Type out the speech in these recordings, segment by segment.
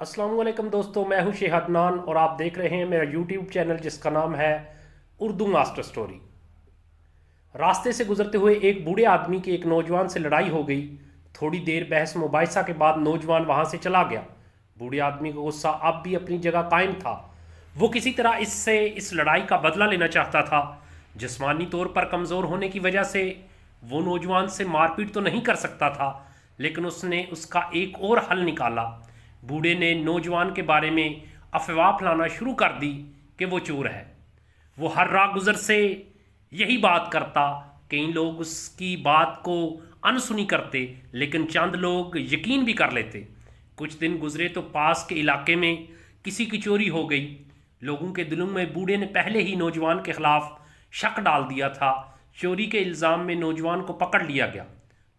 السلام علیکم دوستو، میں ہوں شیخ عدنان اور آپ دیکھ رہے ہیں میرا یوٹیوب چینل جس کا نام ہے اردو ماسٹر سٹوری۔ راستے سے گزرتے ہوئے ایک بوڑھے آدمی کی ایک نوجوان سے لڑائی ہو گئی۔ تھوڑی دیر بحث مباحثہ کے بعد نوجوان وہاں سے چلا گیا۔ بوڑھے آدمی کا غصہ اب بھی اپنی جگہ قائم تھا۔ وہ کسی طرح اس لڑائی کا بدلہ لینا چاہتا تھا۔ جسمانی طور پر کمزور ہونے کی وجہ سے وہ نوجوان سے مار پیٹ تو نہیں کر سکتا تھا، لیکن اس نے اس کا ایک اور حل نکالا۔ بوڑھے نے نوجوان کے بارے میں افواہ پھیلانا شروع کر دی کہ وہ چور ہے۔ وہ ہر راہ گزر سے یہی بات کرتا۔ کئی لوگ اس کی بات کو انسنی کرتے، لیکن چند لوگ یقین بھی کر لیتے۔ کچھ دن گزرے تو پاس کے علاقے میں کسی کی چوری ہو گئی۔ لوگوں کے دلوں میں بوڑھے نے پہلے ہی نوجوان کے خلاف شک ڈال دیا تھا۔ چوری کے الزام میں نوجوان کو پکڑ لیا گیا،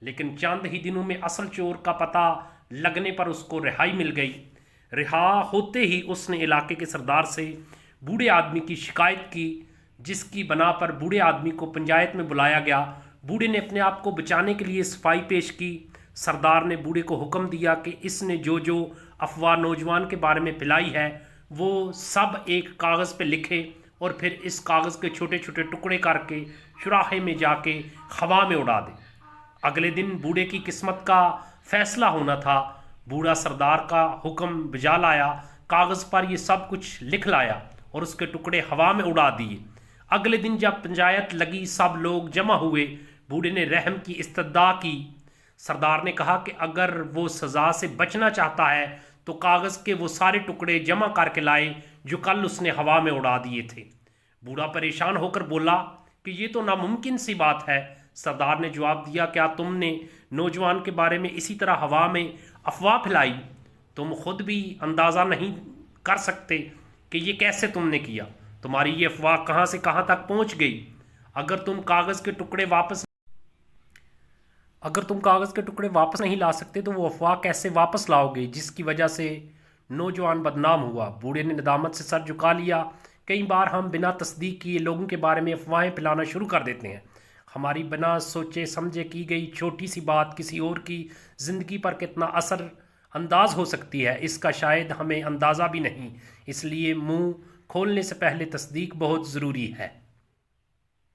لیکن چند ہی دنوں میں اصل چور کا پتہ لگنے پر اس کو رہائی مل گئی۔ رہا ہوتے ہی اس نے علاقے کے سردار سے بوڑھے آدمی کی شکایت کی، جس کی بنا پر بوڑھے آدمی کو پنچایت میں بلایا گیا۔ بوڑھے نے اپنے آپ کو بچانے کے لیے صفائی پیش کی۔ سردار نے بوڑھے کو حکم دیا کہ اس نے جو افواہ نوجوان کے بارے میں پھیلائی ہے وہ سب ایک کاغذ پہ لکھے اور پھر اس کاغذ کے چھوٹے چھوٹے ٹکڑے کر کے چوراہے میں جا کے ہوا میں اڑا دے۔ اگلے دن بوڑھے کی قسمت کا فیصلہ ہونا تھا۔ بوڑھا سردار کا حکم بجا لایا، کاغذ پر یہ سب کچھ لکھ لایا اور اس کے ٹکڑے ہوا میں اڑا دیے۔ اگلے دن جب پنچایت لگی، سب لوگ جمع ہوئے۔ بوڑھے نے رحم کی استدعا کی۔ سردار نے کہا کہ اگر وہ سزا سے بچنا چاہتا ہے تو کاغذ کے وہ سارے ٹکڑے جمع کر کے لائے جو کل اس نے ہوا میں اڑا دیے تھے۔ بوڑھا پریشان ہو کر بولا کہ یہ تو ناممکن سی بات ہے۔ سردار نے جواب دیا، کیا تم نے نوجوان کے بارے میں اسی طرح ہوا میں افواہ پھیلائی؟ تم خود بھی اندازہ نہیں کر سکتے کہ یہ کیسے تم نے کیا۔ تمہاری یہ افواہ کہاں سے کہاں تک پہنچ گئی۔ اگر تم کاغذ کے ٹکڑے واپس نہیں لا سکتے تو وہ افواہ کیسے واپس لاؤ گے جس کی وجہ سے نوجوان بدنام ہوا؟ بوڑھے نے ندامت سے سر جھکا لیا۔ کئی بار ہم بنا تصدیق کیے لوگوں کے بارے میں افواہیں پھیلانا شروع کر دیتے ہیں۔ ہماری بنا سوچے سمجھے کی گئی چھوٹی سی بات کسی اور کی زندگی پر کتنا اثر انداز ہو سکتی ہے، اس کا شاید ہمیں اندازہ بھی نہیں۔ اس لیے منہ کھولنے سے پہلے تصدیق بہت ضروری ہے۔